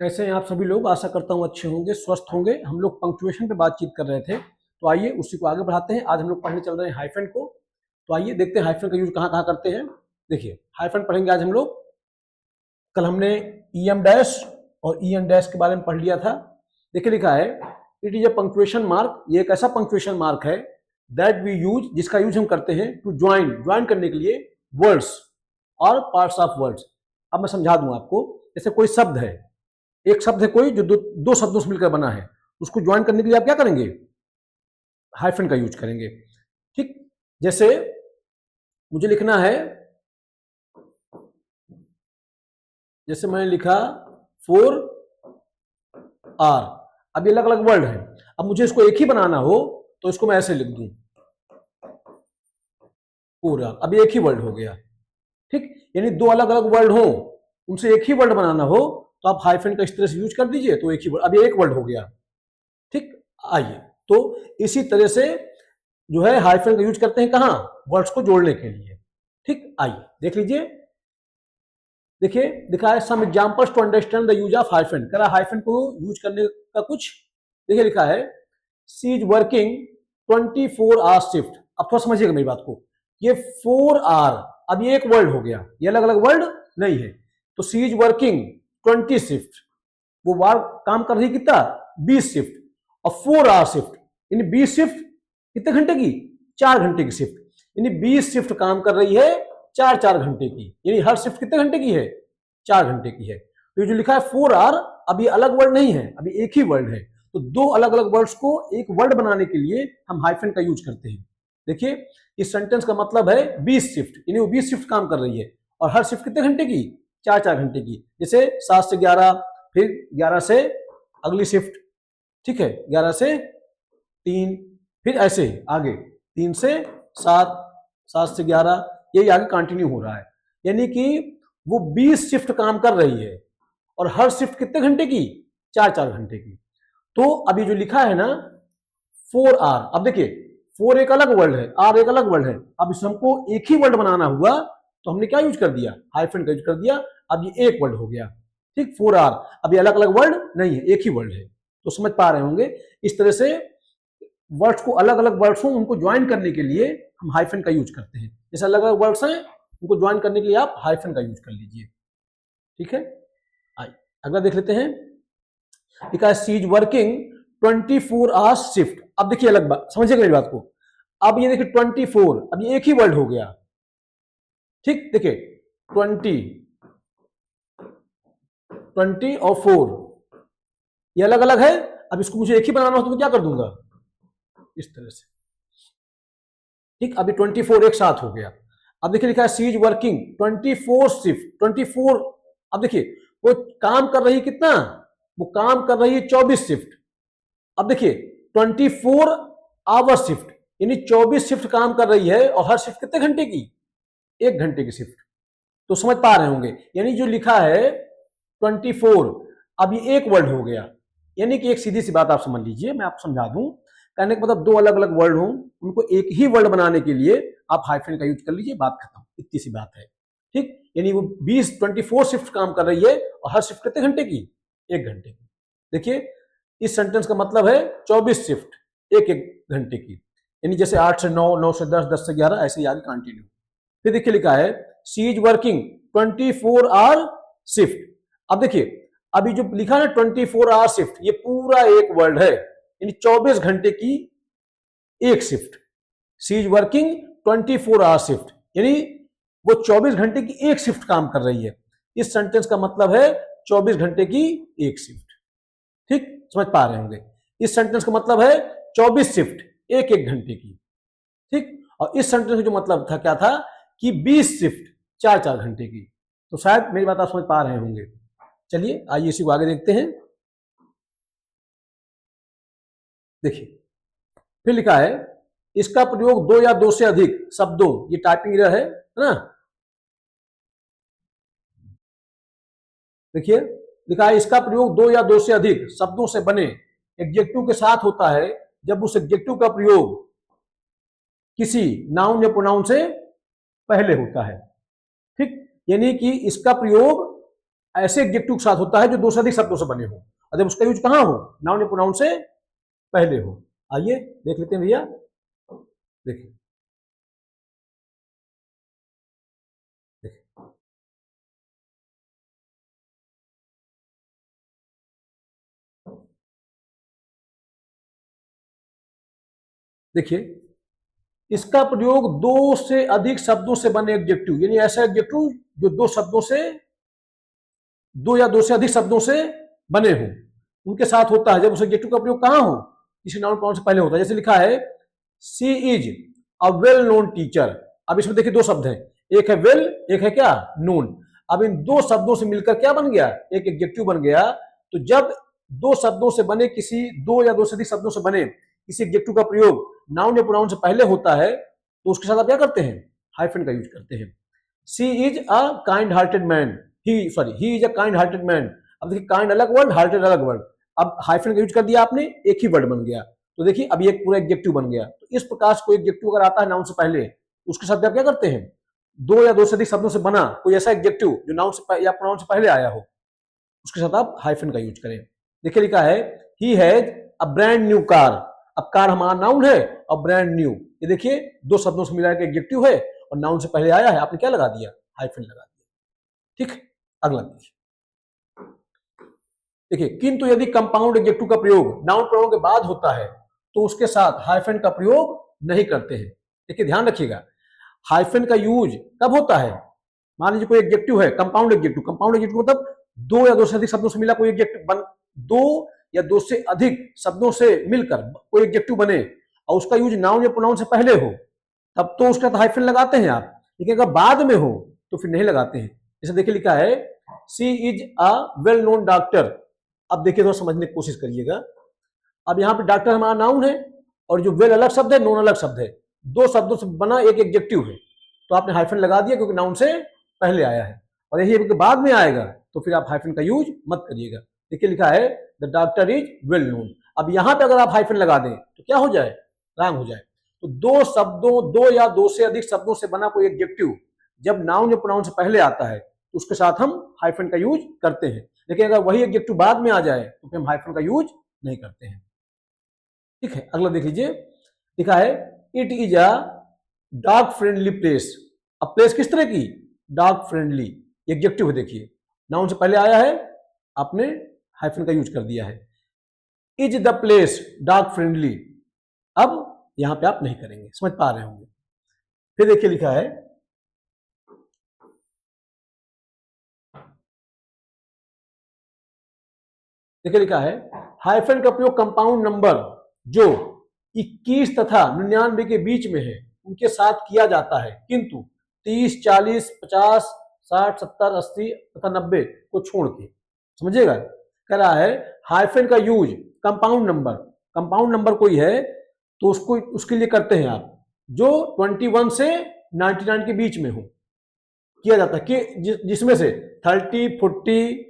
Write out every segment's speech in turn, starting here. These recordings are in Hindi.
कैसे हैं आप सभी लोग। आशा करता हूँ अच्छे होंगे, स्वस्थ होंगे। हम लोग पंक्चुएशन पे बातचीत कर रहे थे, तो आइए उसी को आगे बढ़ाते हैं। आज हम लोग पढ़ने चल रहे हैं हाइफन को। तो आइए देखते हैं हाइफन का यूज कहाँ कहाँ करते हैं। देखिए हाइफन पढ़ेंगे आज हम लोग। कल हमने ईएम डैश और ईएन डैश के बारे में पढ़ लिया था। देखिए लिखा है it is a punctuation mark. ये एक ऐसा पंक्चुएशन मार्क है दैट वी यूज, जिसका यूज हम करते हैं टू ज्वाइन करने के लिए वर्ड्स और पार्ट्स ऑफ वर्ड्स। अब मैं समझा दूं आपको। जैसे कोई शब्द है, एक शब्द है कोई जो दो शब्दों से मिलकर बना है, उसको ज्वाइन करने के लिए आप क्या करेंगे? हाइफन का यूज करेंगे। ठीक, जैसे मुझे लिखना है, जैसे मैंने लिखा फोर आर। अब ये अलग अलग वर्ड है। अब मुझे इसको एक ही बनाना हो तो इसको मैं ऐसे लिख दूं, पूरा। अब ये एक ही वर्ड हो गया। ठीक, यानी दो अलग अलग वर्ड हो, उनसे एक ही वर्ड बनाना हो तो आप हाइफन का इस तरह से यूज कर दीजिए, तो एक ही वर्ड, अब ये एक वर्ड हो गया। ठीक, आइए तो इसी तरह से जो है हाइफन का यूज करते हैं कहां? वर्ड्स को जोड़ने के लिए। ठीक, आइए देख लीजिए। देखिए लिखा है some examples to understand the use of hyphen. कह रहा हाइफन को यूज करने का कुछ। देखिए लिखा है she is working 24 hour shift. अब थोड़ा समझिएगा मेरी बात को। ये 4 आवर, अब ये एक वर्ड हो गया, ये अलग अलग वर्ड नहीं है। तो सी इज वर्किंग 20 शिफ्ट, वो बार काम कर रही कितना? 20 शिफ्ट। और 4 आवर शिफ्ट, यानी 20 शिफ्ट कितने घंटे की? 4 घंटे की शिफ्ट। यानी 20 शिफ्ट काम कर रही है 4 घंटे की, यानी हर शिफ्ट कितने घंटे की है? 4 घंटे की है। तो ये जो लिखा है 4 आवर, अभी अलग वर्ड नहीं है, अभी एक ही वर्ड है। तो दो अलग अलग वर्ड्स को एक वर्ड बनाने के लिए हम हाइफन का यूज करते हैं। देखिए इस सेंटेंस का मतलब है 20 शिफ्ट, यानी वो 20 शिफ्ट काम कर रही है और हर शिफ्ट कितने घंटे की? 4 घंटे की। जैसे 7 से 11, फिर 11 से अगली शिफ्ट, ठीक है, 11 से 3, फिर ऐसे आगे 3 से 7, 7 से 11, यही आगे कंटिन्यू हो रहा है। यानी कि वो 20 शिफ्ट काम कर रही है और हर शिफ्ट कितने घंटे की? 4 घंटे की। तो अभी जो लिखा है ना 4 आर, अब देखिए 4 एक अलग वर्ड है, आर एक अलग वर्ड है। अब इस हमको एक ही वर्ड बनाना हुआ तो हमने क्या यूज कर दिया? हाइफन का यूज कर दिया। अब ये एक वर्ड हो गया। ठीक, 4 आर, अब ये अलग अलग वर्ड नहीं है, एक ही वर्ड है। तो समझ पा रहे होंगे। इस तरह से वर्ड्स को, अलग अलग वर्ड्स हो उनको ज्वाइन करने के लिए हम हाइफन का यूज करते हैं। जैसे अलग अलग वर्ड्स हैं, उनको ज्वाइन करने के लिए आप हाइफन का यूज कर लीजिए। ठीक है, आइए अगला देख लेते हैं। लिखा है she is working 24 hours shift. अब देखिए अलग बात, समझिएगा मेरी बात को। अब ये देखिए 24, अब ये एक ही वर्ड हो गया। ठीक, देखिए 20 और 4 ये अलग अलग है। अब इसको मुझे एक ही बनाना हो तो मैं क्या कर दूंगा? इस तरह से। ठीक, अभी 24 एक साथ हो गया। अब देखिए लिखा है सी इज वर्किंग 24 शिफ्ट, 24। अब देखिए वो काम कर रही कितना? वो काम कर रही है 24 शिफ्ट। अब देखिए 24 आवर शिफ्ट, यानी 24 शिफ्ट काम कर रही है और हर शिफ्ट कितने घंटे की? 1 घंटे की शिफ्ट। तो समझ पा रहे होंगे। यानी जो लिखा है 24, अब ये एक वर्ड हो गया। यानी कि एक सीधी सी बात आप समझ लीजिए, मैं आपको समझा दूं। कहने का मतलब दो अलग अलग वर्ड हो, उनको एक ही वर्ड बनाने के लिए आप हाइफन का यूज कर लीजिए, बात खत्म। इतनी सी बात है। ठीक, यानी वो 24 शिफ्ट काम कर रही है और हर शिफ्ट कितने घंटे की? 1 घंटे की। देखिए इस सेंटेंस का मतलब है 24 शिफ्ट, एक एक घंटे की। यानी जैसे 8 से 9, 9 से 10, 10 से 11, ऐसे ही आगे कंटिन्यू। फिर देखिए लिखा है she is working 24 hour shift. अब देखिए अभी जो लिखा है 24 आवर शिफ्ट, ये पूरा एक वर्ड है, यानी 24 घंटे की एक shift. She is working 24 hour shift, यानी वो 24 घंटे की एक शिफ्ट काम कर रही है। इस सेंटेंस का मतलब है 24 घंटे की एक शिफ्ट। ठीक, समझ पा रहे होंगे। इस सेंटेंस का मतलब है 24 शिफ्ट, एक एक घंटे की। ठीक, और इस सेंटेंस का जो मतलब था क्या था कि 20 शिफ्ट, 4 घंटे की। तो शायद मेरी बात आप समझ पा रहे होंगे। चलिए आइए इसी को आगे देखते हैं। देखिए फिर लिखा है इसका प्रयोग दो या दो से अधिक शब्दों, ये टाइपिंग एरर है ना। देखिए लिखा है इसका प्रयोग दो या दो से अधिक शब्दों से बने एडजेक्टिव के साथ होता है जब उस एडजेक्टिव का प्रयोग किसी नाउन या प्रोनाउन से पहले होता है। ठीक, यानी कि इसका प्रयोग ऐसे एडजेक्टिव के साथ होता है जो दो से अधिक शब्दों से बने हो, और जब उसका यूज कहाँ हो, नाउन या प्रोनाउन से पहले हो। आइए देख लेते हैं भैया, देखिए देखिए देखिए, इसका प्रयोग दो से अधिक शब्दों से बने एडजेक्टिव, यानी ऐसा एडजेक्टिव जो दो शब्दों से, दो या दो से अधिक शब्दों से बने हो, उनके साथ होता है। जब उस एडजेक्टिव का प्रयोग कहां हो, किसी नाउन प्रोनाउन से पहले होता है। जैसे लिखा है she is a well known teacher. अब इसमें देखिए दो शब्द हैं, एक है वेल, एक है क्या, नोन। अब इन दो शब्दों से मिलकर क्या बन गया, एक एडजेक्टिव बन गया। तो जब दो शब्दों से बने किसी, दो या दो से अधिक शब्दों से बने किसी एडजेक्टिव का प्रयोग नाउन या प्रोनाउन से पहले होता है, तो उसके साथ आप क्या करते हैं, हाइफन का यूज करते हैं। She is a kind hearted man, he is a kind hearted man. अब देखिए काइंड अलग वर्ड, हार्टेड अलग वर्ड, अब हाइफन का यूज कर दिया आपने, एक ही वर्ड बन गया। तो देखिए अब ये पूरा एडजेक्टिव बन गया। तो इस प्रकार से कोई एडजेक्टिव अगर आता है नाउन से पहले, उसके साथ आप क्या करते हैं, दो या दो से अधिक शब्दों से बना कोई ऐसा एडजेक्टिव जो नाउन से या प्रोनाउन से पहले आया हो, उसके साथ आप हाइफन का यूज करें। देखिए लिखा है he has a brand new car. अब कार हमारा नाउन है और ब्रांड न्यू, ये देखिए दो शब्दों से मिला के एडजेक्टिव है और नाउन से पहले आया है, आपने क्या लगा दिया, हाइफन लगा दिया। ठीक, अगला देखिए, देखिए किंतु यदि कंपाउंड एडजेक्टिव का प्रयोग नाउन प्रोनाउन के बाद होता है तो उसके साथ हाइफन का प्रयोग नहीं करते हैं। देखिए ध्यान रखिएगा, हाइफन का यूज कब होता है, मान लीजिए कोई एडजेक्टिव है, कंपाउंड एडजेक्टिव, कंपाउंड एडजेक्टिव मतलब दो या दो से अधिक शब्दों से मिला कोई एडजेक्टिव बन, दो या दो से अधिक शब्दों से मिलकर कोई एडजेक्टिव बने और उसका यूज नाउन या प्रोनाउन से पहले हो, तब तो उसका हाइफन लगाते हैं आप। लेकिन अगर बाद में हो तो फिर नहीं लगाते हैं। जैसे देखिए लिखा है she is a well known doctor. अब देखिए थोड़ा समझने की कोशिश करिएगा। अब यहाँ पे डॉक्टर हमारा नाउन है और जो वेल अलग शब्द है, नोन अलग शब्द है, दो शब्दों से बना एक एडजेक्टिव है, तो आपने हाइफन लगा दिया क्योंकि नाउन से पहले आया है। और यही बाद में आएगा तो फिर आप हाइफन का यूज मत करिएगा। देखिए लिखा है the doctor is well known. अब यहाँ पे अगर आप हाइफन लगा दें तो क्या हो जाए, रॉन्ग हो जाए। तो दो शब्दों, दो या दो से अधिक शब्दों से बना कोई एडजेक्टिव जब नाउन या प्रोनाउन से पहले आता है तो उसके साथ हम हाइफन का यूज करते हैं। लेकिन अगर वही एडजेक्टिव बाद में आ जाए तो फिर हम हाइफन का यूज नहीं करते हैं। ठीक है, अगला देख लीजिए, लिखा है it is a dog friendly place. अब प्लेस किस तरह की, डॉग फ्रेंडली, एडजेक्टिव है, देखिए नाउन से पहले आया है, आपने हाइफन का यूज कर दिया है। Is the place dog friendly, अब यहां पे आप नहीं करेंगे, समझ पा रहे होंगे। फिर देखिए लिखा है देखिए लिखा है हाइफन का प्रयोग कंपाउंड नंबर जो 21 तथा 99 के बीच में है उनके साथ किया जाता है, किंतु 30, 40, 50, 60, 70, 80 तथा 90 को छोड़ के। समझिएगा, कह रहा है हाइफन का use compound number, compound number कोई है तो उसको उसके लिए करते हैं आप जो 21 से 99 के बीच में हो, किया जाता है कि जिसमें से 30, 40,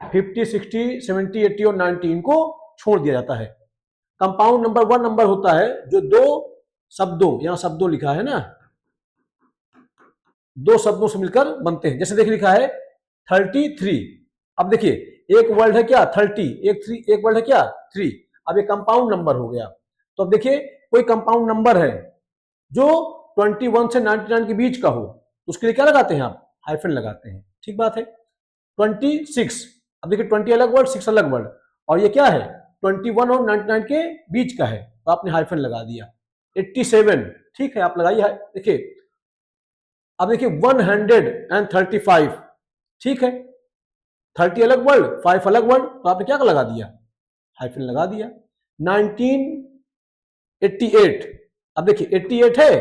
50, 60, 70, 80 और 90 इनको छोड़ दिया जाता है। कंपाउंड नंबर वन नंबर होता है जो दो शब्दों, यहां शब्दों लिखा है ना, दो शब्दों से मिलकर बनते हैं। जैसे देखिए लिखा है 33। अब देखिए एक वर्ड है क्या 30, एक वर्ड है क्या 3। अब ये कंपाउंड नंबर हो गया। तो अब देखिए कोई कंपाउंड नंबर है जो 21 से 99 के बीच का हो, उसके लिए क्या लगाते हैं आप, हाइफन लगाते हैं। ठीक बात है। 26, अब देखिए 20 अलग वर्ड, 6 अलग वर्ड, और ये क्या है 21 और 99 के बीच का है तो आपने हाइफन लगा दिया। 87, ठीक है आप लगाइए। देखिए अब देखिए 135, ठीक है, 30 अलग वर्ड, 5 अलग वर्ड, तो आपने क्या लगा दिया, हाइफन लगा दिया। 1988, अब देखिए 88 है,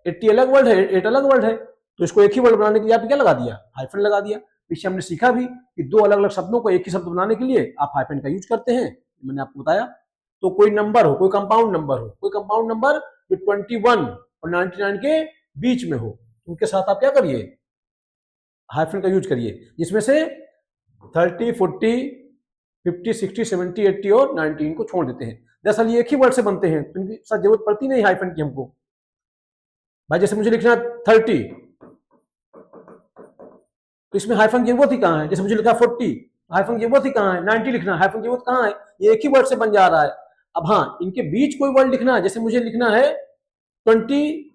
80 अलग वर्ड है, 8 अलग वर्ड है, तो इसको एक ही वर्ड बनाने के लिए आपने क्या लगा दिया, हाइफन लगा दिया। पीछे हमने सीखा भी कि दो अलग अलग शब्दों को एक ही शब्द बनाने के लिए आप हाइफन का यूज करते हैं, मैंने आपको बताया। तो कोई नंबर हो, कोई कंपाउंड नंबर हो, कोई कंपाउंड नंबर जो 21 और 99 के बीच में हो, उनके साथ आप क्या करिए, हाइफन का यूज करिए, जिसमें से 30, 40, 50, 60, 70, 80 और 90 को छोड़ देते हैं। दरअसल ये एक ही वर्ड से बनते हैं तो इनकी साथ जरूरत पड़ती नहीं हाइफन की हमको। भाई जैसे मुझे लिखना 30, तो इसमें हाइफन की जरूरत ही कहाँ है? जैसे मुझे लिखा 40, हाइफन की जरूरत ही कहाँ है? 90 लिखना, हाइफन की जरूरत कहाँ है? ये एक ही वर्ड से बन जा रहा है। अब हाँ, इनके बीच कोई वर्ड लिखना है, जैसे मुझे लिखना है 21।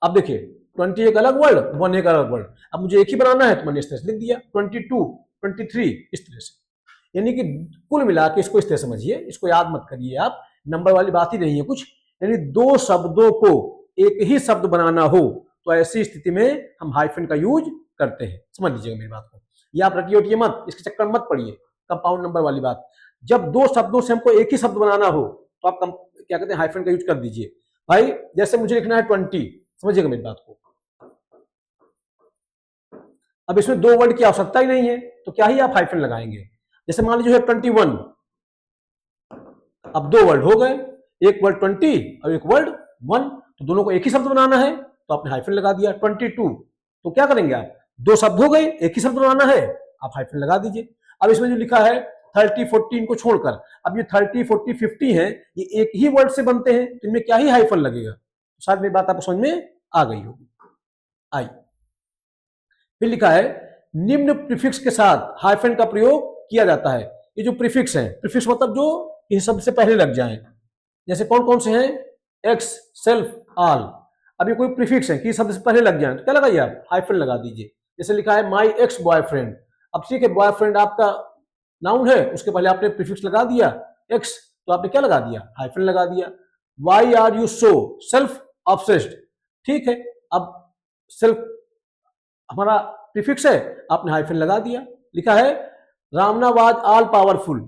अब देखिए 20 एक अलग वर्ड, 1 एक अलग वर्ड। अब मुझे एक ही बनाना है तो मैंने इस तरह से लिख दिया 22, 23 इस तरह से। यानी कि कुल मिला के इसको इस तरह समझिए, इसको याद मत करिए आप, नंबर वाली बात ही नहीं है कुछ। यानी दो शब्दों को एक ही शब्द बनाना हो तो ऐसी स्थिति में हम हाइफन का यूज करते हैं। समझ लीजिएगा मेरी बात को, ये आप रटिए उटिए मत, इसके चक्कर में मत पड़िए। कंपाउंड नंबर वाली बात, जब दो शब्दों से हमको एक ही शब्द बनाना हो तो आप क्या कहते हैं, हाइफन का यूज कर दीजिए। भाई जैसे मुझे लिखना है 20, समझिएगा मेरी बात को। अब इसमें दो वर्ड की आवश्यकता ही नहीं है तो क्या ही आप हाइफन लगाएंगे। जैसे मान लीजिए 21, अब दो वर्ड हो गए, एक वर्ड 20 और एक वर्ड 1, तो दोनों को एक ही शब्द बनाना है तो आपने हाइफन लगा दिया। 22, तो क्या करेंगे आप, दो शब्द हो गए, एक ही शब्द बनाना है, आप हाइफन लगा दीजिए। अब इसमें जो लिखा है 30, 40 इनको छोड़कर, अब ये 30, 40, 50 है, ये एक ही वर्ड से बनते हैं तो इनमें क्या ही हाइफन लगेगा। तो शायद मेरी बात आपको समझ में आ गई होगी। आई फिर लिखा है निम्न प्रीफिक्स के साथ हाइफन का प्रयोग किया जाता है। ये जो प्रीफिक्स है, प्रीफिक्स मतलब जो इस शब्द से पहले लग जाए, जैसे कौन कौन से हैं, एक्स, सेल्फ, ऑल। अब ये कोई प्रीफिक्स है कि शब्द से पहले लग जाए तो क्या लगाइए आप, हाइफन लगा दीजिए। जैसे लिखा है माई एक्स बॉयफ्रेंड, अब ठीक है बॉयफ्रेंड आपका नाउन है, उसके पहले आपने प्रीफिक्स लगा दिया एक्स, तो आपने क्या लगा दिया, हाइफन लगा दिया। Why are you so self obsessed, ठीक है, अब सेल्फ हमारा प्रीफिक्स है, आपने हाइफन लगा दिया। लिखा है रामनावाज ऑल पावरफुल,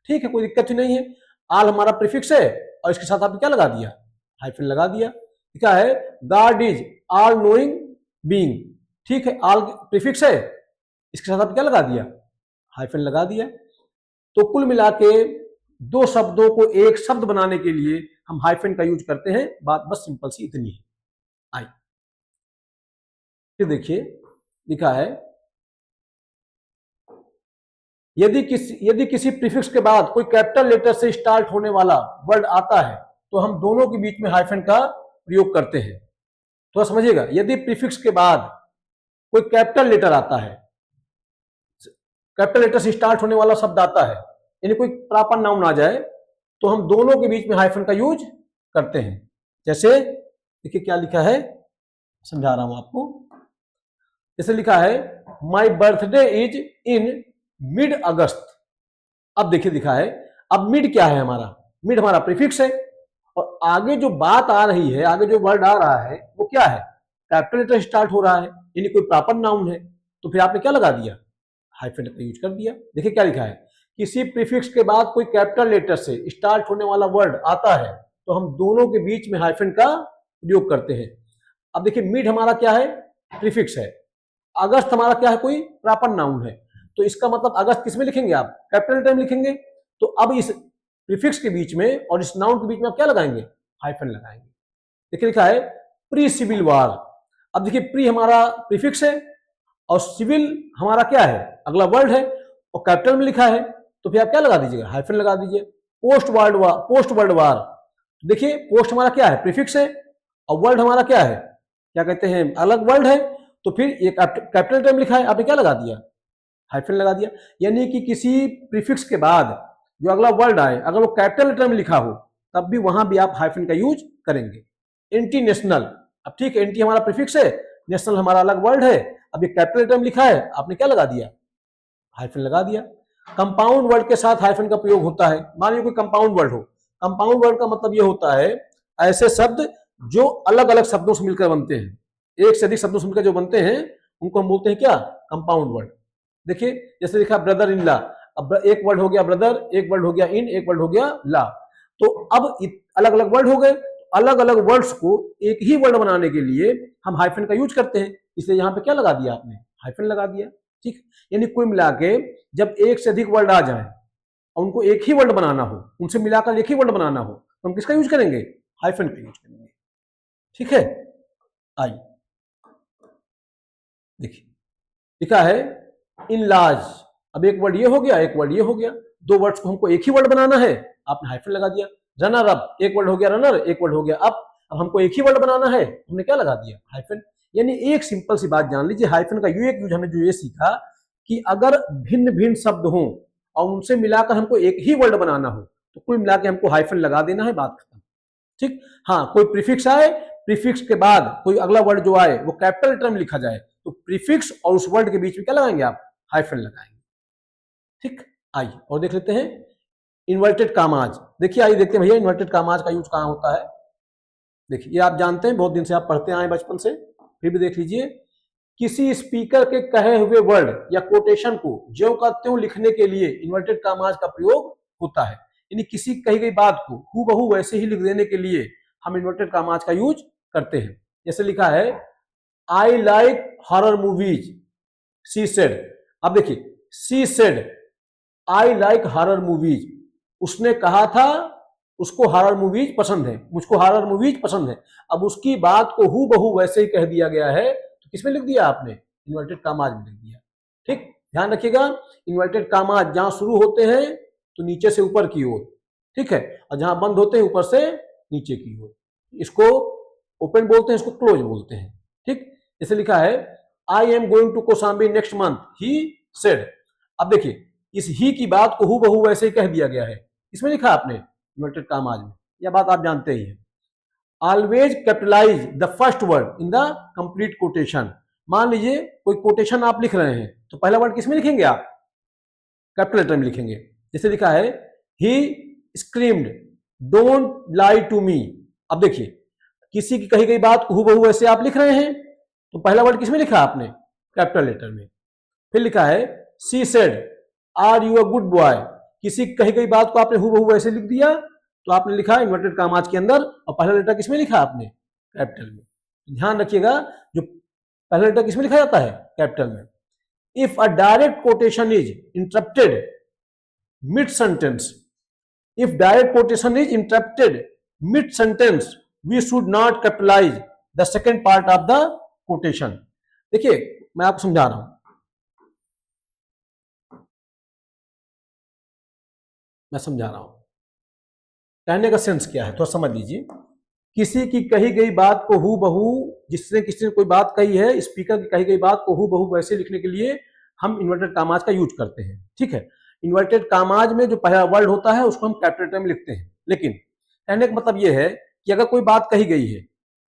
ठीक है कोई दिक्कत ही नहीं है, ऑल हमारा प्रीफिक्स है और इसके साथ आपने क्या लगा दिया, हाइफन लगा दिया। लिखा है God is all knowing being, ठीक है ऑल प्रीफिक्स है, इसके साथ आप क्या लगा दिया, हाइफन लगा दिया। तो कुल मिला के दो शब्दों को एक शब्द बनाने के लिए हम हाइफन का यूज करते हैं। बात बस सिंपल सी इतनी है। आई फिर देखिए लिखा है यदि किसी प्रीफिक्स के बाद कोई कैपिटल लेटर से स्टार्ट होने वाला वर्ड आता है तो हम दोनों के बीच में हाइफन का प्रयोग करते हैं। तो समझिएगा, यदि प्रीफिक्स के बाद कोई कैपिटल लेटर आता है, कैपिटल लेटर से स्टार्ट होने वाला शब्द आता है, यानी कोई प्रॉपर नाउन आ जाए तो हम दोनों के बीच में हाइफन का यूज करते हैं। जैसे देखिए क्या लिखा है, समझा रहा हूं आपको। जैसे लिखा है my birthday is in mid August, अब देखिए लिखा है, अब मिड क्या है हमारा, मिड हमारा प्रीफिक्स है और आगे जो बात आ रही है, आगे जो वर्ड आ रहा है वो क्या है, कैपिटल लेटर स्टार्ट हो रहा है, यानी कोई प्रॉपर नाउन है, तो फिर आपने क्या लगा दिया, हाइफन का यूज कर दिया। देखिए क्या लिखा है, किसी प्रीफिक्स के बाद कोई कैपिटल लेटर से स्टार्ट होने वाला वर्ड आता है तो हम दोनों के बीच में हाइफन का प्रयोग करते हैं। अब देखिए मिड हमारा क्या है, प्रीफिक्स है, अगस्त हमारा क्या है, कोई प्रॉपर नाउन है, तो इसका मतलब अगस्त किसमें लिखेंगे आप, कैपिटल लेटर में लिखेंगे। तो अब इस प्रीफिक्स के बीच में और इस नाउन के बीच में आप क्या लगाएंगे, हाइफन लगाएंगे। देखिए लिखा है प्री सिविल वार, अब देखिए प्री हमारा प्रीफिक्स है और सिविल हमारा क्या है, अगला वर्ड है और कैपिटल में लिखा है, तो फिर आप क्या लगा दीजिएगा, हाइफन लगा दीजिए। पोस्ट वर्ल्ड वार, देखिए पोस्ट हमारा क्या है, प्रीफिक्स है और वर्ड हमारा क्या है, क्या कहते हैं, अलग वर्ड है, तो फिर ये कैपिटल लेटर में लिखा है, आपने क्या लगा दिया, हाइफन लगा दिया। यानी कि किसी प्रीफिक्स के बाद जो अगला वर्ड आए अगर वो कैपिटल लेटर में लिखा हो तब भी वहां भी आप हाइफन का यूज करेंगे। एंटी नेशनल, अब ठीक है एंटी हमारा प्रीफिक्स है, नेशनल हमारा अलग वर्ड है, अब ये कैपिटल लेटर में लिखा है, आपने क्या लगा दिया, हाइफन लगा दिया। कंपाउंड वर्ड के साथ हाइफन का प्रयोग होता है। मान लीजिए कोई कंपाउंड वर्ड हो, कंपाउंड वर्ड का मतलब ये होता है ऐसे शब्द जो अलग अलग शब्दों से मिलकर बनते हैं, एक से अधिक शब्दों से मिलकर जो बनते हैं उनको हम बोलते हैं क्या, कंपाउंड वर्ड। देखिए जैसे लिखा ब्रदर इन ला, अब एक वर्ड हो गया ब्रदर, एक वर्ड हो गया इन, एक वर्ड हो गया ला, तो अब अलग अलग वर्ड हो गए, अलग अलग वर्ड्स को एक ही वर्ड बनाने के लिए हम हाइफन का यूज करते हैं, इसलिए यहां पे क्या लगा दिया आपने, हाइफन लगा दिया। ठीक, यानी कुल मिला के जब एक से अधिक वर्ड आ जाए और उनको एक ही वर्ड बनाना हो, उनसे मिलाकर एक ही वर्ड बनाना हो तो हम किसका यूज करेंगे, हाइफन का यूज करेंगे। ठीक है, आइए देखिए लिखा है इन लाज, अब एक वर्ड ये हो गया, एक वर्ड ये हो गया, दो वर्ड्स को हमको एक ही वर्ड बनाना है, आपने हाइफन लगा दिया। रनर अप, एक वर्ड हो गया रनर, एक वर्ड हो गया अप, अब हमको एक ही वर्ड बनाना है, हमने क्या लगा दिया, हाइफन। यानी एक सिंपल सी बात जान लीजिए, हाइफन का एक यूज हमने जो ये सीखा कि अगर भिन्न भिन्न शब्द हों और उनसे मिलाकर हमको एक ही वर्ड बनाना हो तो कुल मिला के हमको हाइफन लगा देना है, बात खत्म। ठीक। हाँ, कोई प्रीफिक्स आए, प्रीफिक्स के बाद कोई अगला वर्ड जो आए वो कैपिटल लेटर में लिखा जाए तो प्रीफिक्स और उस वर्ड के बीच में क्या लगाएंगे आप, हाइफन लगाएंगे। ठीक। आइए और देख लेते हैं इन्वर्टेड कामाज। देखिए आइए देखते हैं भैया इन्वर्टेड कामाज का यूज कहां होता है। देखिए ये आप जानते हैं, बहुत दिन से आप पढ़ते आए बचपन से, फिर भी देख लीजिए। किसी स्पीकर के कहे हुए वर्ड या कोटेशन को ज्यों का त्यों लिखने के लिए इन्वर्टेड कामाज का प्रयोग होता है। यानी किसी कही गई बात को हूबहू वैसे ही लिख देने के लिए हम इन्वर्टेड कामाज का यूज करते हैं। जैसे लिखा है I like horror movies she said. अब देखिए she said I like horror movies, उसने कहा था उसको हॉरर मूवीज पसंद है, मुझको हॉरर मूवीज पसंद है। अब उसकी बात को हूबहू वैसे ही कह दिया गया है तो किसमें लिख दिया आपने, इन्वर्टेड कामाज में लिख दिया। ठीक, ध्यान रखिएगा इन्वर्टेड कामाज जहां शुरू होते हैं तो नीचे से ऊपर की ओर, ठीक है, और जहां बंद होते हैं ऊपर से नीचे की ओर। इसको ओपन बोलते हैं, इसको क्लोज बोलते हैं। ठीक, जैसे लिखा है I am going to Kosambi next month he said. अब देखिए इस ही की बात को हूबहू वैसे ही कह दिया गया है, इसमें लिखा आपने इन्वर्टेड कामाज में, यह बात आप जानते ही हैं। Always capitalise the first word in the complete quotation. मान लीजिए कोई कोटेशन आप लिख रहे हैं तो पहला वर्ड किसमें लिखेंगे आप, कैपिटल लेटर में लिखेंगे। जैसे लिखा है he screamed don't lie to me. अब देखिए किसी की कही गई बात को हूबहू वैसे आप लिख रहे हैं तो पहला वर्ड किसमें लिखा आपने, कैपिटल लेटर में। फिर लिखा है she said are you a good boy. किसी की कही गई बात को आपने हूबहू वैसे लिख दिया तो आपने लिखा इन्वर्टेड कामाज के अंदर, और पहला लेटर किसमें लिखा आपने, कैपिटल में। ध्यान रखिएगा जो पहला लेटर किसमें लिखा जाता है, कैपिटल में। If a direct quotation is interrupted mid sentence, if direct quotation is interrupted mid sentence we should not capitalise the second part of the quotation. देखिए मैं आपको समझा रहा हूं, मैं समझा रहा हूं कहने का सेंस क्या है, थोड़ा समझ लीजिए। किसी की कही गई बात को हूबहू, जिसने किसी ने कोई बात कही है, स्पीकर की कही गई बात को हूबहू वैसे लिखने के लिए हम इन्वर्टेड कामाज का यूज करते हैं। ठीक है, इन्वर्टेड कामाज में जो पहला वर्ड होता है उसको हम कैपिटल लेटर में लिखते हैं। लेकिन कहने का मतलब यह है कि अगर कोई बात कही गई है,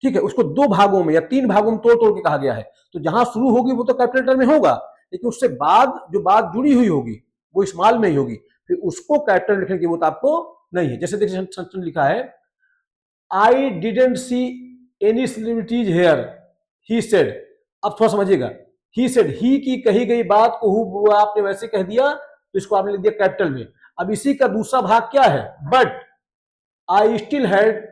ठीक है, उसको दो भागों में या तीन भागों में तोड़ तोड़ के कहा गया है, तो जहां शुरू होगी वो तो कैपिटल लेटर में होगा, लेकिन उससे बाद जो बात जुड़ी हुई होगी वो स्मॉल में ही होगी, फिर उसको कैपिटल लिखने की जरूरत आपको नहीं है। जैसे देखिए सेंटेंस लिखा है I didn't see any celebrities here he said. अब थोड़ा समझिएगा, ही सेड ही की कही गई बात को हूबहू आपने वैसे कह दिया तो इसको आपने लिख दिया कैपिटल में। अब इसी का दूसरा भाग क्या है, but I still had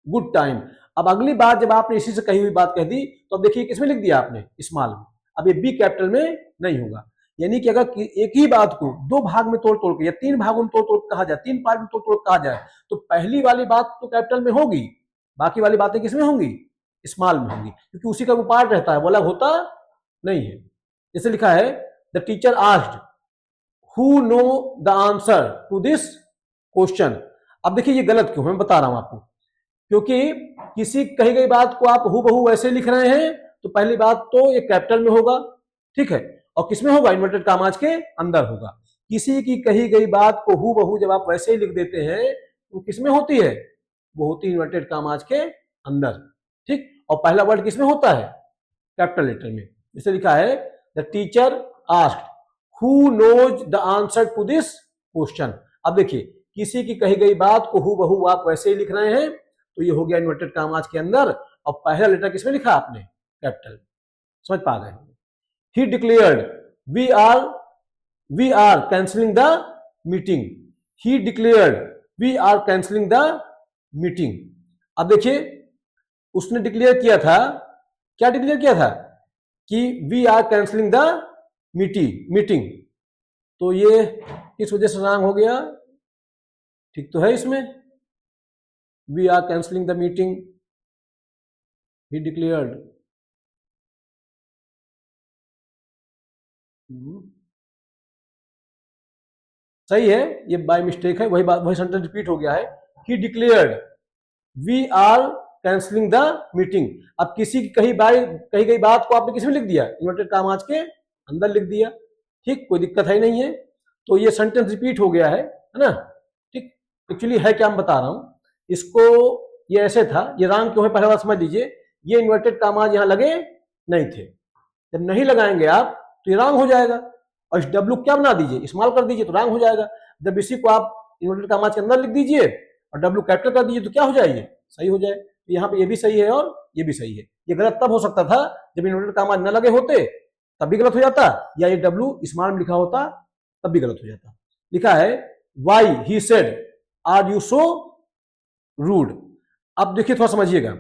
good time. अब अगली बार जब आपने इसी से कही हुई बात कह दी तो अब देखिए किसमें लिख दिया आपने, स्मॉल में। अब ये बी कैपिटल में नहीं होगा। यानी कि अगर एक ही बात को दो भाग में तोड़ तोड़ के या तीन भागों में तोड़ तोड़ कहा जाए, तीन पार्ट में तोड़ तोड़ कहा जाए, तो पहली वाली बात तो कैपिटल में होगी, बाकी वाली बातें किसमें होंगी, स्मॉल में होंगी, क्योंकि उसी का वो पार्ट रहता है, वो अलग होता नहीं है। जैसे लिखा है the teacher asked who know the answer to this question. अब देखिए ये गलत क्यों है, मैं बता रहा हूं आपको। क्योंकि किसी कही गई बात को आप हूबहू वैसे लिख रहे हैं तो पहली बात तो ये कैपिटल में होगा, ठीक है, और किसमें होगा, इन्वर्टेड कामाज के अंदर होगा। किसी की कही गई बात को हूबहू जब आप वैसे ही लिख देते हैं तो किसमें होती है, वो होती है इन्वर्टेड कामाज के अंदर। ठीक, और पहला वर्ड किसमें होता है, कैपिटल लेटर में। जैसे लिखा है the teacher asked who knows the answer to this question. अब देखिए किसी की कही गई बात को हूबहू आप वैसे ही लिख रहे हैं तो ये हो गया इन्वर्टेड कामाज के अंदर, और पहला लेटर किसमें लिखा आपने, कैपिटल। समझ पा गए। He declared, we are cancelling the meeting. He declared, we are cancelling the meeting. अब देखिए उसने डिक्लेयर किया था, क्या डिक्लेयर किया था कि we are cancelling the meeting. तो ये किस वजह से रॉन्ग हो गया, ठीक तो है इसमें, we are cancelling the meeting, he declared। सही है, ये बाय मिस्टेक है, वही बात, वही सेंटेंस रिपीट हो गया है। He declared we are cancelling the meeting. अब किसी की कही गई बात को आपने किस में लिख दिया, इन्वर्टेड कामाज के अंदर लिख दिया। ठीक, कोई दिक्कत है नहीं है। तो ये सेंटेंस रिपीट हो गया है ना। ठीक, एक्चुअली है क्या, मैं बता रहा हूं इसको। ये ऐसे था, ये रॉन्ग क्यों है पहले बात समझ लीजिए। ये इन्वर्टेड कामाज यहां लगे नहीं थे, जब नहीं लगाएंगे आप तो ये रॉन्ग हो जाएगा। और इस डब्ल्यू क्या बना दीजिए, स्मॉल कर दीजिए तो रॉन्ग हो जाएगा। जब इसी को आप इन्वर्टेड कामाज के अंदर लिख दीजिए और डब्ल्यू कैपिटल कर दीजिए तो क्या हो जाएगी, सही हो जाए। यहाँ पे ये भी सही है और ये भी सही है। ये गलत तब हो सकता था जब इन्वर्टेड कामा न लगे होते, तब भी गलत हो जाता, या ये डब्ल्यू स्मॉल में लिखा होता तब भी गलत हो जाता। लिखा है why he said are you so rude. अब देखिए थोड़ा समझिएगा,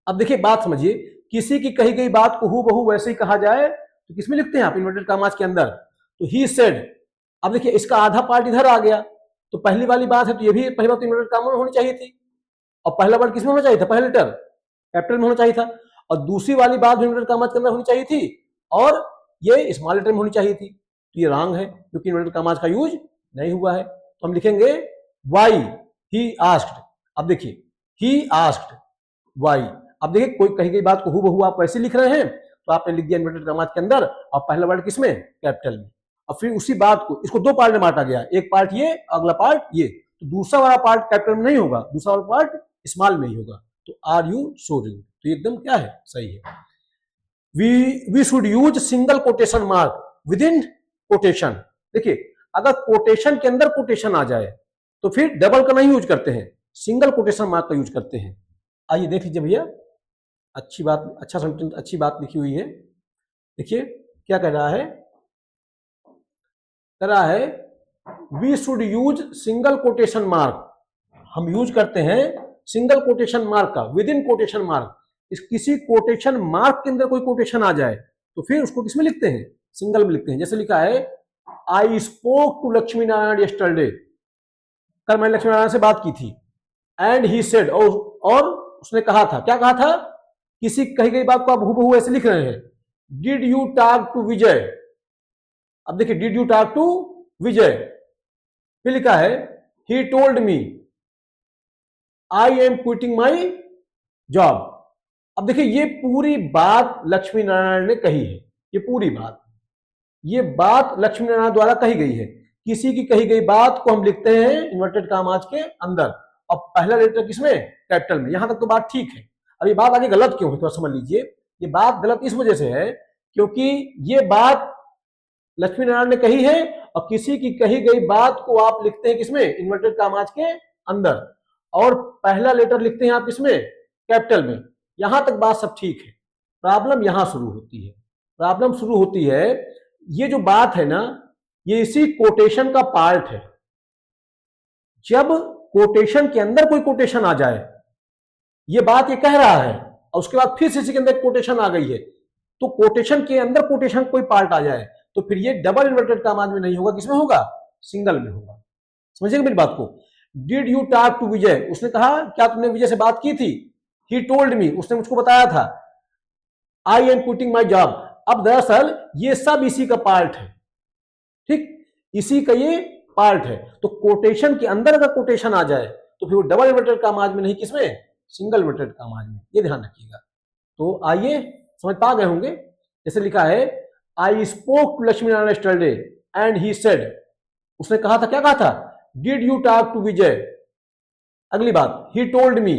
अब देखिए बात समझिए। किसी की कही गई बात को हूबहू वैसे ही कहा जाए तो किसमें लिखते हैं आप, इन्वर्टेड कामाज के अंदर। तो ही सेड, अब देखिए इसका आधा पार्ट इधर आ गया, तो पहली वाली बात है तो ये भी पहली बात तो इन्वर्टेड कामा में होनी चाहिए थी, और पहला वर्ड किसमें होना चाहिए था, पहला लेटर कैपिटल में होना चाहिए था। और दूसरी वाली बात भी इन्वर्टेड कामाज के अंदर होनी चाहिए थी और ये स्मॉल लेटर में होनी चाहिए थी। तो ये रॉन्ग है क्योंकि इन्वर्टेड कामाज का यूज नहीं हुआ है। तो हम लिखेंगे वाई ही आस्क्ड। अब देखिए ही आस्क्ड वाई। अब देखिए कोई कही गई बात को हूबहू आप वैसे लिख रहे हैं तो आपने लिख दिया इन्वर्टेड कामाज के अंदर और पहला वर्ड किसमें, कैपिटल में। और फिर उसी बात को इसको दो पार्ट में बांटा गया, एक पार्ट ये, अगला पार्ट ये। तो दूसरा वाला पार्ट कैपिटल में नहीं होगा, दूसरा वाला पार्ट स्मॉल में ही होगा। तो आर यू सो रूड, तो एकदम क्या है, सही है। We should use single quotation mark within quotation. देखिए अगर कोटेशन के अंदर कोटेशन आ जाए तो फिर डबल का नहीं यूज करते हैं, सिंगल कोटेशन मार्क का यूज करते हैं। आइए देख लीजिए भैया, अच्छी बात, अच्छा सेंटेंस, अच्छी बात लिखी हुई है। देखिए क्या कह रहा है, कह रहा है we should use single quotation mark. हम यूज करते हैं सिंगल कोटेशन मार्क का विद इन कोटेशन मार्क। इस किसी कोटेशन मार्क के अंदर कोई कोटेशन आ जाए तो फिर उसको किसमें लिखते हैं, सिंगल में लिखते हैं। जैसे लिखा है I spoke to Lakshmi Narayan yesterday, कल मैंने लक्ष्मी नारायण से बात की थी। एंड ही सेड, और उसने कहा था, क्या कहा था, किसी कही गई बात को आप हूबहू ऐसे लिख रहे हैं। डिड यू टॉक टू विजय। अब देखिए डिड यू टॉक टू विजय, फिर लिखा है ही told me I am quitting my job. अब देखिए ये पूरी बात लक्ष्मी नारायण ने कही है, ये पूरी बात, ये बात लक्ष्मी नारायण द्वारा कही गई है। किसी की कही गई बात को हम लिखते हैं इन्वर्टेड कामाज के अंदर और पहला लेटर किसमें, कैपिटल में। यहां तक तो बात ठीक है। अब ये बात आगे गलत क्यों है, तो समझ लीजिए। ये बात गलत इस वजह से है क्योंकि ये बात लक्ष्मी नारायण ने कही है और किसी की कही गई बात को आप लिखते हैं किसमें, इन्वर्टेड कामाज के अंदर, और पहला लेटर लिखते हैं आप किसमें, कैपिटल में। यहां तक बात सब ठीक है। प्रॉब्लम यहां शुरू होती है, प्रॉब्लम शुरू होती है, ये जो बात है ना, ये इसी कोटेशन का पार्ट है। जब कोटेशन के अंदर कोई कोटेशन आ जाए, ये बात ये कह रहा है और उसके बाद फिर से इसी के अंदर कोटेशन आ गई है, तो कोटेशन के अंदर कोटेशन कोई पार्ट आ जाए तो फिर ये डबल इन्वर्टेड कामाज में नहीं होगा, किसमें होगा, सिंगल में होगा। समझिएगा मेरी बात को। डिड यू टॉक टू विजय, उसने कहा क्या तुमने विजय से बात की थी। ही टोल्ड मी, उसने मुझको बताया था। आई एम क्विटिंग माई जॉब, अब दरअसल ये सब इसी का पार्ट है, ठीक, इसी का ये पार्ट है। तो कोटेशन के अंदर अगर कोटेशन आ जाए तो फिर वो डबल इन्वर्टेड कामाज में नहीं, किसमें, सिंगल इन्वर्टेड कामाज में। ये ध्यान रखिएगा। तो आइए समझ पा गए होंगे। जैसे लिखा है I spoke to Lakshmi Narayan yesterday and he said, उसने कहा था, क्या कहा था, did you talk to Vijay. अगली बात, he told me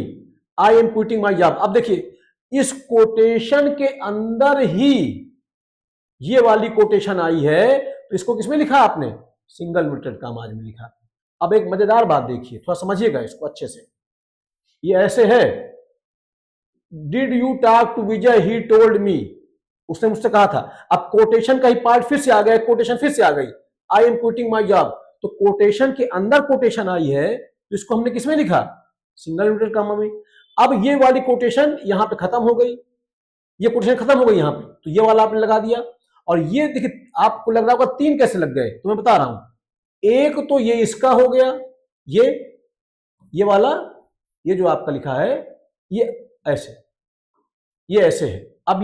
I am quitting my job. अब देखिए इस कोटेशन के अंदर ही ये वाली कोटेशन आई है तो इसको किसमें लिखा आपने, सिंगल इन्वर्टेड कामाज में लिखा। अब एक मजेदार बात देखिए, थोड़ा समझिएगा इसको अच्छे से। ये ऐसे है, did you talk to Vijay he told me, उसने मुझसे कहा था। अब कोटेशन का ही पार्ट फिर से आ गया, कोटेशन फिर से आ गई, आई एम क्विटिंग माई जॉब। तो कोटेशन के अंदर कोटेशन आई है तो इसको हमने किसमें लिखा, सिंगल इन्वर्टेड कामा में। अब ये वाली कोटेशन यहां पे खत्म हो गई, ये कोटेशन खत्म हो गई यहां पे, तो ये वाला आपने लगा दिया। और ये देखिए आपको लग रहा होगा तीन कैसे लग गए, तो मैं बता रहा हूं। एक तो ये इसका हो गया, ये वाला, ये जो आपका लिखा है ये ऐसे, ये ऐसे है। अब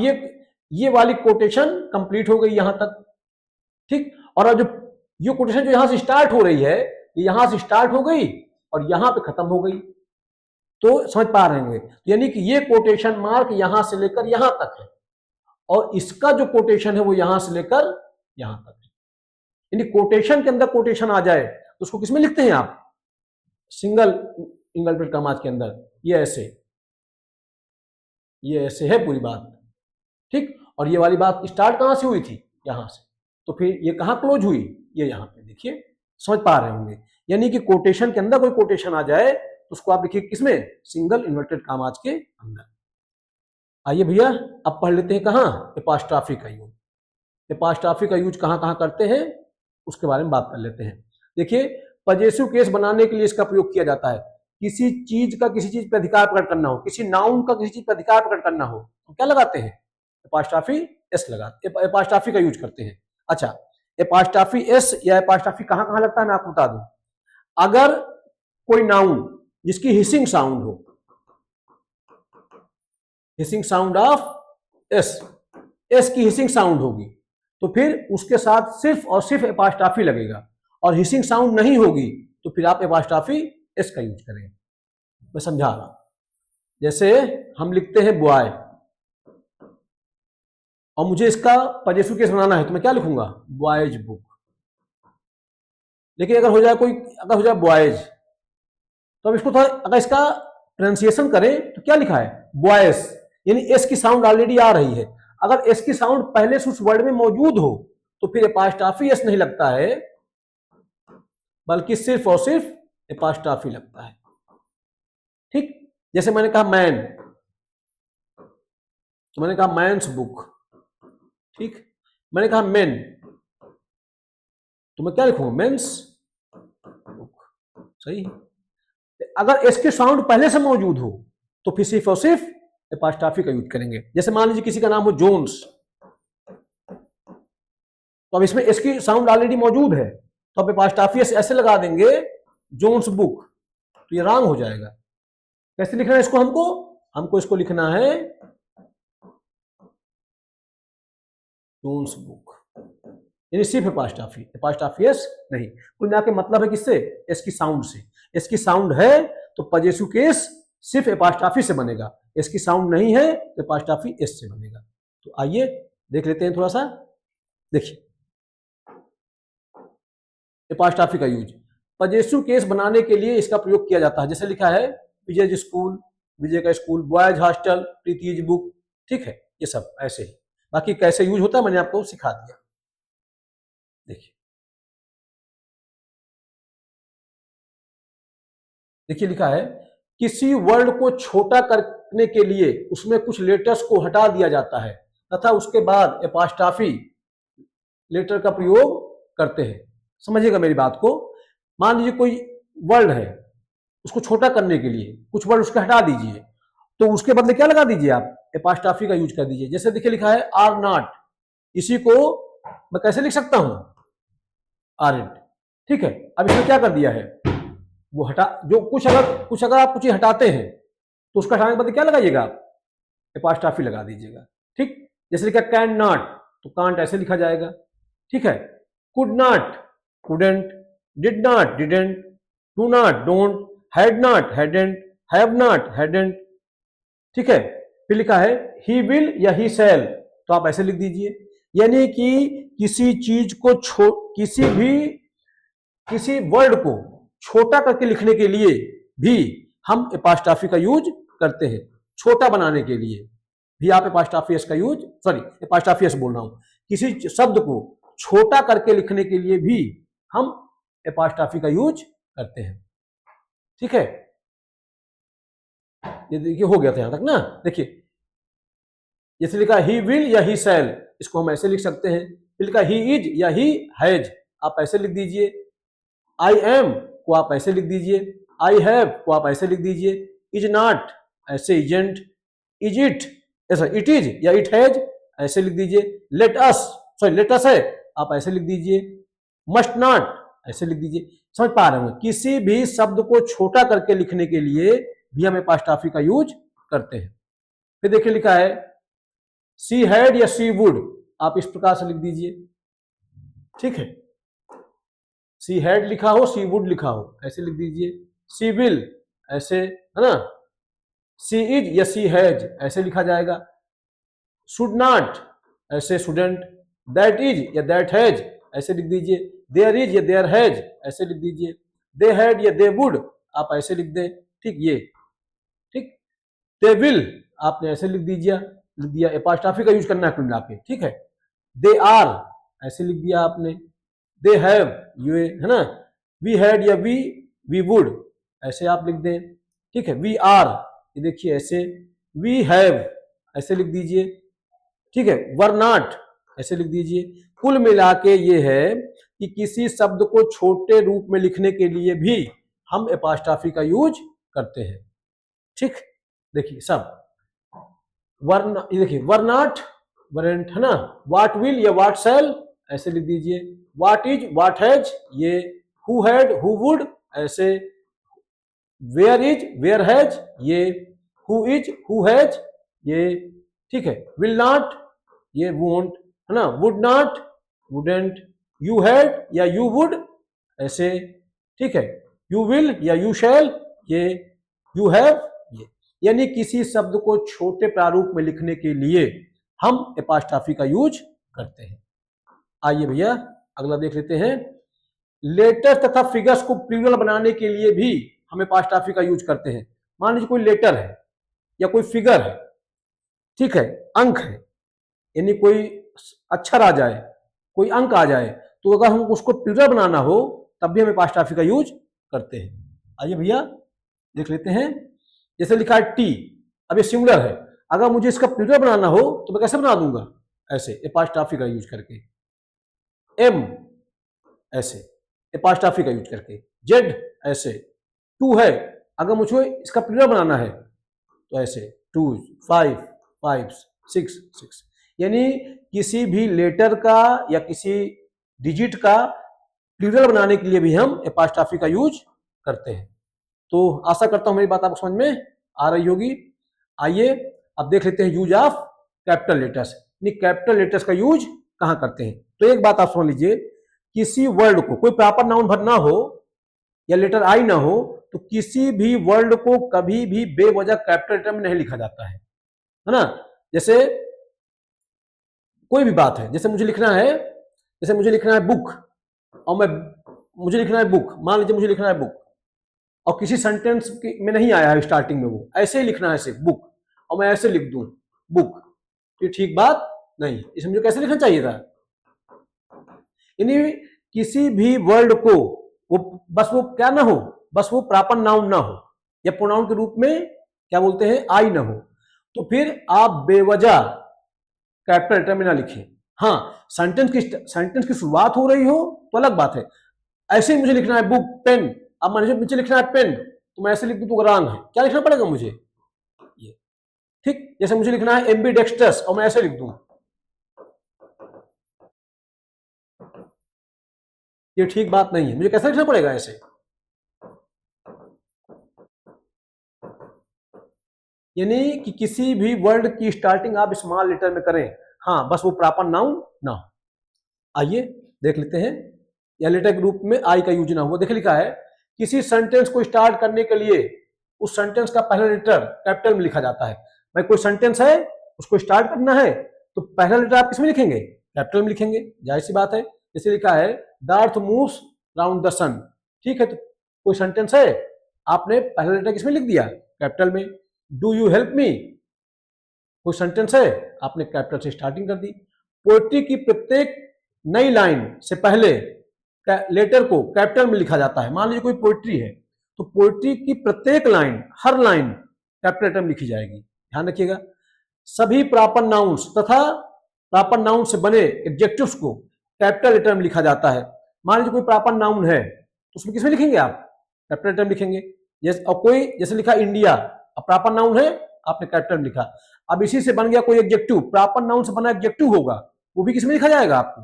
ये वाली कोटेशन कंप्लीट हो गई यहां तक, ठीक। और अब जो ये कोटेशन जो यहां से स्टार्ट हो रही है, ये यहां से स्टार्ट हो गई और यहां पे खत्म हो गई। तो समझ पा रहे होंगे, यानी कि ये कोटेशन मार्क यहां से लेकर यहां तक है और इसका जो कोटेशन है वो यहां से लेकर यहां तक है। यानी कोटेशन के अंदर कोटेशन आ जाए तो उसको किसमें लिखते हैं आप? सिंगल इन्वर्टेड कॉमास के अंदर। ये ऐसे है पूरी बात, ठीक। और ये वाली बात स्टार्ट कहां से हुई थी? यहां से। तो फिर ये कहां क्लोज हुई? ये यहां पे। देखिए समझ पा रहे होंगे, यानी कि कोटेशन के अंदर कोई कोटेशन आ जाए तो उसको आप लिखिए किसमें? सिंगल इन्वर्टेड कॉमास के अंदर। आइए भैया अब पढ़ लेते हैं कहां? एपॉस्ट्रॉफी का यूज। एपॉस्ट्रॉफी का यूज कहां कहां करते हैं उसके बारे में बात कर लेते हैं। देखिए पजेसिव केस बनाने के लिए इसका प्रयोग किया जाता है। किसी चीज का किसी चीज पर अधिकार प्रकट करना हो, किसी नाउन का किसी चीज पर अधिकार प्रकट करना हो तो क्या लगाते हैं? एपॉस्ट्रॉफी एस लगाते, एपॉस्ट्रॉफी का यूज करते हैं। अच्छा, एपॉस्ट्रॉफी एस या एपॉस्ट्रॉफी कहां कहां लगता है मैं आपको बता दूं। अगर कोई नाउन जिसकी हिसिंग साउंड हो, hissing sound of S, S की हिसिंग साउंड होगी तो फिर उसके साथ सिर्फ और सिर्फ एपॉस्ट्रॉफी लगेगा, और हिसिंग साउंड नहीं होगी तो फिर आप एपॉस्ट्रॉफी एस का यूज करें। मैं समझा रहा हूं, जैसे हम लिखते हैं बॉय और मुझे इसका पजेसिव केस बनाना है तो मैं क्या लिखूंगा? Boys book. लेकिन अगर हो जाए बॉयज तो अब इसको थोड़ा, अगर इसका प्रोनाउंसिएशन करें तो क्या लिखा है? बॉयस, यानी एस की साउंड ऑलरेडी आ रही है। अगर एस की साउंड पहले से उस वर्ड में मौजूद हो तो फिर एपॉस्ट्रॉफी एस नहीं लगता है, बल्कि सिर्फ और सिर्फ एपॉस्ट्रॉफी लगता है, ठीक। जैसे मैंने कहा मैन तो मैंने कहा मैन्स बुक, ठीक। मैंने कहा मेन तो मैं क्या लिखूंगा? मेंस बुक, सही है। अगर एस की साउंड पहले से मौजूद हो तो फिर सिर्फ और सिर्फ एपॉस्ट्रॉफी का यूज करेंगे। जैसे मान लीजिए किसी का नाम हो जोन्स, तो अब इसमें एस की साउंड ऑलरेडी मौजूद है तो अब एपॉस्ट्रॉफी ऐसे लगा देंगे जोन्स बुक, तो ये रॉन्ग हो जाएगा। कैसे लिखना है इसको? हमको इसको लिखना है जोन्स बुक, यानी सिर्फ एपॉस्ट्रॉफी एस नहीं। कुल मिला के मतलब है किससे? एस की साउंड से। एस की साउंड है तो पजेसिव केस सिर्फ एपॉस्ट्रॉफी से बनेगा, एस की साउंड नहीं है तो एपॉस्ट्रॉफी एस से बनेगा। तो आइए देख लेते हैं थोड़ा सा। देखिए एपॉस्ट्रॉफी का यूज पजेसिव केस बनाने के लिए इसका प्रयोग किया जाता है। जैसे लिखा है विजय स्कूल, विजय का school, boys hostel, Preeti's book, ठीक है। ये सब ऐसे ही, बाकी कैसे यूज होता है मैंने आपको सिखा दिया। देखिए लिखा है किसी वर्ड को छोटा करने के लिए उसमें कुछ लेटर्स को हटा दिया जाता है तथा उसके बाद एपॉस्ट्रॉफी लेटर का प्रयोग करते हैं। समझिएगा मेरी बात को। मान लीजिए कोई वर्ड है, उसको छोटा करने के लिए कुछ वर्ड उसके हटा दीजिए, तो उसके बदले क्या लगा दीजिए आप? एपॉस्ट्रॉफी का यूज कर दीजिए। जैसे देखिए लिखा है आर नॉट, इसी को मैं कैसे लिख सकता हूं? आरंट, ठीक है। अब इसमें क्या कर दिया है? वो हटा, जो कुछ अगर आप कुछ हटाते हैं तो उसका हटाने के बाद क्या लगाइएगा? एपॉस्ट्रॉफी लगा दीजिएगा, ठीक। जैसे लिखा कैन नॉट, तो कांट ऐसे लिखा जाएगा, ठीक है। Could not, couldn't, did not, didn't, do not, don't, had not, hadn't, have not, hadn't, ठीक है। फिर लिखा है ही विल या ही शैल, तो आप ऐसे लिख दीजिए। यानी कि किसी चीज को किसी वर्ड को छोटा करके लिखने के लिए भी हम एपॉस्ट्रॉफी का यूज करते हैं। छोटा बनाने के लिए भी आप एपॉस्ट्रॉफी एस का यूज, एपॉस्ट्रॉफी एस बोल रहा हूं, किसी शब्द को छोटा करके लिखने के लिए भी हम एपॉस्ट्रॉफी का यूज करते हैं, ठीक है। ये देखिए हो गया था यहां तक ना। देखिए जैसे लिखा ही विल या ही शैल, इसको हम ऐसे लिख सकते हैं। फिर लिखा ही इज या ही हैज, आप ऐसे लिख दीजिए। आई एम को आप ऐसे लिख दीजिए, आई हैव को आप ऐसे लिख दीजिए, इज नॉट ऐसे इजेंट, इज इट ऐसा इट इज या इट हैज ऐसे लिख दीजिए। लेट अस है आप ऐसे लिख दीजिए। मस्ट नॉट ऐसे लिख दीजिए। समझ पा रहे हैं? किसी भी शब्द को छोटा करके लिखने के लिए भी हम एपॉस्ट्रॉफी का यूज करते हैं। फिर देखिए लिखा है सी हैड या सी वुड, आप इस प्रकार से लिख दीजिए, ठीक है। सी हैड लिखा हो, सी वुड लिखा हो, ऐसे लिख दीजिए। सी विल ऐसे, है ना। सी इज या सी हैज ऐसे लिखा जाएगा। शुड नॉट ऐसे शुडेंट। दैट इज या दैट हैज ऐसे लिख दीजिए। देयर इज या देयर हैज ऐसे लिख दीजिए। दे हैड या दे वुड आप ऐसे लिख दें। ठीक, ये ठीक। दे विल आपने ऐसे लिख दिया। एपॉस्ट्रॉफी का यूज करना है कुल मिला के, ठीक है। दे आर ऐसे लिख दिया आपने। दे हैव ये है ना। वी हैड या वी वुड ऐसे आप लिख दें, ठीक है। वी आर ये देखिए ऐसे। वी हैव ऐसे लिख दीजिए, ठीक है। वर नॉट ऐसे लिख दीजिए। कुल मिला के ये है कि किसी शब्द को छोटे रूप में लिखने के लिए भी हम एपॉस्ट्रॉफी का यूज करते हैं, ठीक। देखिए सब वर, ये देखिए वर नॉट वरेंट है ना। वाट विल या वाट शैल ऐसे लिख दीजिए। वाट इज वाट हैज ये। हु हैड हु वुड ऐसे। वेयर इज वेयर हैज ये। हु इज हु हैज ये, ठीक है। विल नॉट ये वोंट है ना। Would not wouldn't. You had या यू वुड ऐसे, ठीक है। यू विल या यू शैल ये। यू हैव ये। यानी किसी शब्द को छोटे प्रारूप में लिखने के लिए हम एपॉस्ट्रॉफी का यूज करते हैं। आइए भैया अगला देख लेते हैं। लेटर तथा फिगर्स को प्लूरल बनाने के लिए भी हम एपॉस्ट्रॉफी का यूज करते हैं। मान लीजिए कोई लेटर है या कोई फिगर है, ठीक है, अंक है, यानी कोई अक्षर आ जाए, कोई अंक आ जाए, तो अगर हम उसको प्लूरल बनाना हो तब भी हम एपॉस्ट्रॉफी का यूज करते हैं। आइए भैया देख लेते हैं। जैसे लिखा है टी, अब ये सिंगुलर है, अगर मुझे इसका प्लूरल बनाना हो तो मैं कैसे बना दूंगा? ऐसे एपॉस्ट्रॉफी का यूज करके। एम ऐसे एपॉस्ट्रॉफी का यूज करके। जेड ऐसे। टू है, अगर मुझे इसका प्लूरल बनाना है तो ऐसे two, five, five, six, six. यानी किसी भी लेटर का या किसी डिजिट का प्लूरल बनाने के लिए भी हम एपॉस्ट्रॉफी का यूज करते हैं। तो आशा करता हूं मेरी बात आपको समझ में आ रही होगी। आइए अब देख लेते हैं यूज ऑफ कैपिटल लेटर्स। यानी कैपिटल लेटर्स का यूज कहां करते हैं। तो एक बात आप समझ लीजिए, किसी वर्ड को कोई प्रॉपर नाउन भरना हो या लेटर आई ना हो तो किसी भी वर्ड को कभी भी बेवजह कैपिटल लेटर में नहीं लिखा जाता है ना। जैसे कोई भी बात है, जैसे मुझे लिखना है बुक, और मुझे लिखना है बुक, मान लीजिए मुझे लिखना है बुक और किसी सेंटेंस में नहीं आया है स्टार्टिंग में, वो ऐसे ही लिखना है सिर्फ बुक, और मैं ऐसे लिख दूं बुक, तो ठीक बात नहीं। इसे मुझे कैसे लिखना चाहिए था? यानी किसी भी वर्ड को वो क्या ना हो, बस वो प्रॉपर नाउन ना हो या प्रोनाउन के रूप में क्या बोलते हैं आई ना हो, तो फिर आप बेवजह कैपिटल लेटर में ना लिखें। हाँ, सेंटेंस की शुरुआत हो रही हो तो अलग बात है। ऐसे ही मुझे लिखना है बुक पेन, अब मुझे लिखना है पेन तो मैं ऐसे लिख दूं तो रॉन्ग है। क्या लिखना पड़ेगा मुझे? ये, ठीक। जैसे मुझे लिखना है एम्बी डेक्स्टर्स और मैं ऐसे लिख दूं, ये ठीक बात नहीं है। मुझे कैसे लिखना पड़ेगा? ऐसे। यानी कि किसी भी वर्ड की स्टार्टिंग आप स्मॉल लेटर में करें, हाँ, बस वो प्रॉपर नाउन ना हो। आइए देख लेते हैं। या लेटर के रूप में आई का यूज ना हो। देखिए लिखा है किसी सेंटेंस को स्टार्ट करने के लिए उस सेंटेंस का पहला लेटर कैपिटल में लिखा जाता है। भाई कोई सेंटेंस है, उसको स्टार्ट करना है तो पहला लेटर आप किसमें लिखेंगे? कैपिटल में लिखेंगे, जाहिर सी बात है। जैसे लिखा है the earth moves round the sun, ठीक है। तो कोई सेंटेंस है, आपने पहला लेटर किसमें लिख दिया? कैपिटल में। डू यू हेल्प मी, कोई सेंटेंस है, आपने कैपिटल से स्टार्टिंग कर दी। पोएट्री की प्रत्येक नई लाइन से पहले लेटर को कैपिटल में लिखा जाता है। मान लीजिए कोई पोएट्री है तो पोएट्री की प्रत्येक लाइन, हर लाइन कैपिटल लेटर में लिखी जाएगी। ध्यान रखिएगा। सभी प्रॉपर नाउन्स तथा प्रॉपर नाउन से बने एडजेक्टिव्स को कैपिटल लेटर में लिखा जाता है। मान लीजिए कोई प्रॉपर नाउन है तो उसमें किसमें लिखेंगे आप? कैपिटल लेटर में लिखेंगे। जैसे और कोई जैसे लिखा इंडिया, अब प्रॉपर नाउन है, आपने कैपिटल में लिखा। अब इसी से बन गया कोई एडजेक्टिव, प्रॉपर नाउन से बना एडजेक्टिव होगा, वो भी किसमें लिखा जाएगा? आपको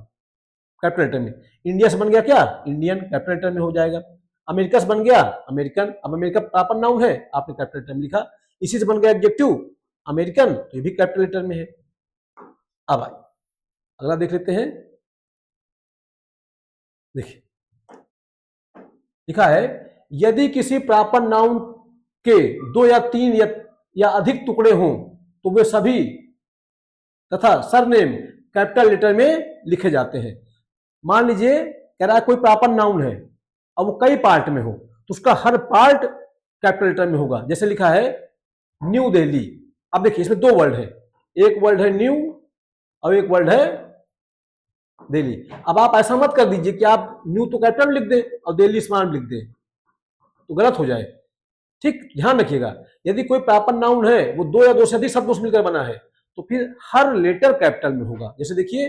कैपिटल लेटर में। इंडिया से बन गया क्या? इंडियन, कैपिटल लेटर में हो जाएगा। अमेरिका से बन गया अमेरिकन, अब अमेरिका प्रॉपर नाउन है, आपने कैपिटल लेटर में लिखा। इसी से बन गया एडजेक्टिव अमेरिकन, तो ये भी कैपिटल लेटर में है। अब आइए अगला देख लेते हैं। देखिए लिखा है यदि किसी प्रॉपर नाउन के दो या तीन या या अधिक टुकड़े हों तो वे सभी तथा सरनेम कैपिटल लेटर में लिखे जाते हैं। मान लीजिए कह रहा है कोई प्रॉपर नाउन है, अब वो कई पार्ट में हो तो उसका हर पार्ट कैपिटल लेटर में होगा। जैसे लिखा है न्यू दिल्ली, अब देखिए इसमें दो वर्ड है, एक वर्ड है न्यू और एक वर्ड है दिल्ली। अब आप ऐसा मत कर दीजिए कि आप न्यू तो कैपिटल में लिख दें और दिल्ली स्मॉल में लिख दें, तो गलत हो जाए। ठीक, ध्यान रखिएगा, यदि कोई प्रॉपर नाउन है वो दो या दो से अधिक शब्दों से मिलकर बना है तो फिर हर लेटर कैपिटल में होगा। जैसे देखिए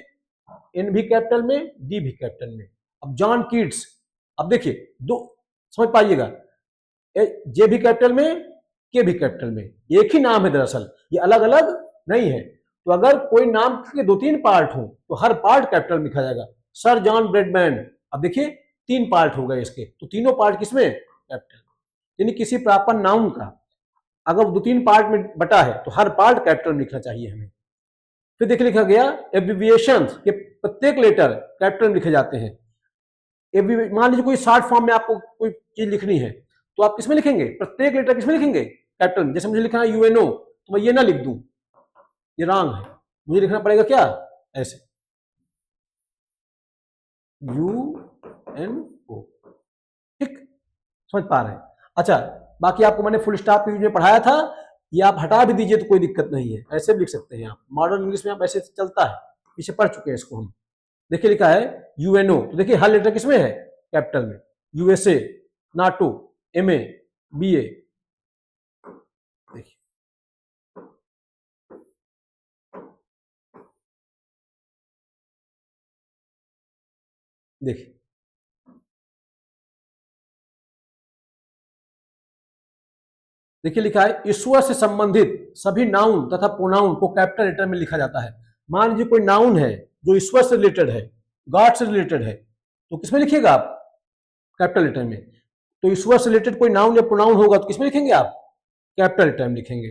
एन भी कैपिटल में, डी भी कैपिटल में। अब जॉन कीट्स, अब देखिए दो समझ पाइएगा, जे भी कैपिटल में, के भी कैपिटल में, एक ही नाम है दरअसल, ये अलग अलग नहीं है। तो अगर कोई नाम के दो तीन पार्ट हो तो हर पार्ट कैपिटल में लिखा जाएगा। सर जॉन ब्रेडमैन, अब देखिए तीन पार्ट हो गए इसके, तो तीनों पार्ट किसमें, कैपिटल। यानी किसी प्रॉपर नाउन का अगर दो तीन पार्ट में बटा है तो हर पार्ट कैपिटल में लिखना चाहिए हमें। फिर देखिए लिखा गया एब्रिविएशंस, के प्रत्येक लेटर कैपिटल में लिखे जाते हैं। मान लीजिए कोई शॉर्ट फॉर्म में आपको कोई चीज लिखनी है तो आप किसमें लिखेंगे, प्रत्येक लेटर किसमें लिखेंगे, कैपिटल में। जैसे मुझे लिखना है यूएनओ तो मैं ये ना लिख दूं, ये रॉन्ग है, मुझे लिखना पड़ेगा क्या, ऐसे UNO। ठीक, समझ पा रहे हैं। अच्छा, बाकी आपको मैंने फुल स्टॉप यूज में पढ़ाया था, ये आप हटा भी दीजिए तो कोई दिक्कत नहीं है, ऐसे भी लिख सकते हैं आप। मॉडर्न इंग्लिश में आप ऐसे चलता है, पीछे पढ़ चुके हैं इसको हम। देखिए लिखा है UNO, तो देखिए हर लेटर किसमें है, कैपिटल में। USA, NATO, MA, BA, देखिए देखिए देखिए लिखा है ईश्वर से संबंधित सभी नाउन तथा प्रोनाउन को कैपिटल लेटर में लिखा जाता है। मान लीजिए कोई नाउन है जो ईश्वर से रिलेटेड है, गॉड से रिलेटेड है, तो किसमें लिखिएगा आप, कैपिटल लेटर में। तो ईश्वर से रिलेटेड कोई नाउन या प्रोनाउन होगा तो किसमें लिखेंगे आप, कैपिटल लेटर में लिखेंगे।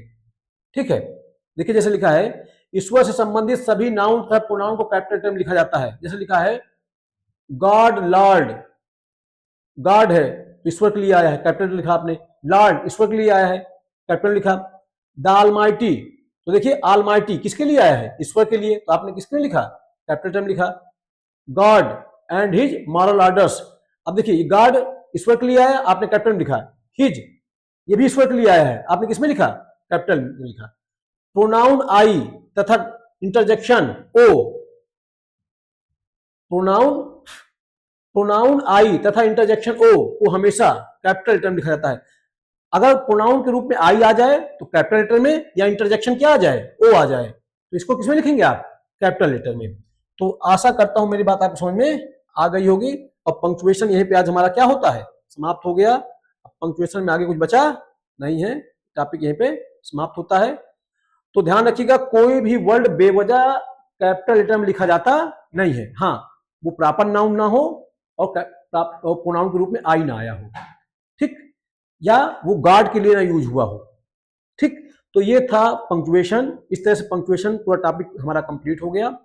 ठीक है, देखिए जैसे लिखा है ईश्वर से संबंधित सभी नाउन तथा प्रोनाउन को कैपिटल लेटर में लिखा जाता है। जैसे लिखा है गॉड लॉर्ड, गॉड है तो ईश्वर के लिए आया है, कैपिटल लिखा आपने। लॉर्ड ईश्वर के लिए आया है, कैपिटल लिखा। द ऑलमाइटी, तो देखिए ऑलमाइटी किसके लिए आया है, ईश्वर के लिए, तो आपने किसके लिए लिखा, कैपिटल में लिखा। God and his moral orders, अब देखिए गॉड ईश्वर के लिए आया, आपने कैपिटल में लिखा। हिज, ये भी ईश्वर के लिए आया है, आपने किसमें लिखा, कैपिटल में लिखा। प्रोनाउन आई तथा इंटरजेक्शन ओ, प्रोनाउन आई तथा इंटरजेक्शन ओ को हमेशा कैपिटल लेटर में लिखा जाता है। अगर प्रोनाउन के रूप में आई आ जाए तो कैपिटल लेटर में, या इंटरजेक्शन क्या आ जाए, ओ आ जाए, तो इसको किसमें लिखेंगे आप, कैपिटल लेटर में। तो आशा करता हूं मेरी बात आपको समझ में आ गई होगी। और पंक्चुएशन यहीं पे आज हमारा क्या होता है, समाप्त हो गया। अब पंक्चुएशन में आगे कुछ बचा नहीं है, टॉपिक यहीं पे समाप्त होता है। तो ध्यान रखिएगा कोई भी वर्ड बेवजह कैपिटल लेटर में लिखा जाता नहीं है। हाँ, वो प्रॉपर नाउन ना हो और प्रोनाउन के रूप में आई ना आया हो, ठीक, या वो गॉड के लिए ना यूज हुआ हो। ठीक, तो ये था पंक्चुएशन। इस तरह से पंक्चुएशन पूरा टॉपिक हमारा कंप्लीट हो गया।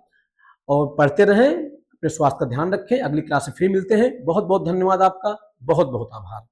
और पढ़ते रहें, अपने स्वास्थ्य का ध्यान रखें। अगली क्लास से फिर मिलते हैं। बहुत बहुत धन्यवाद आपका, बहुत बहुत आभार।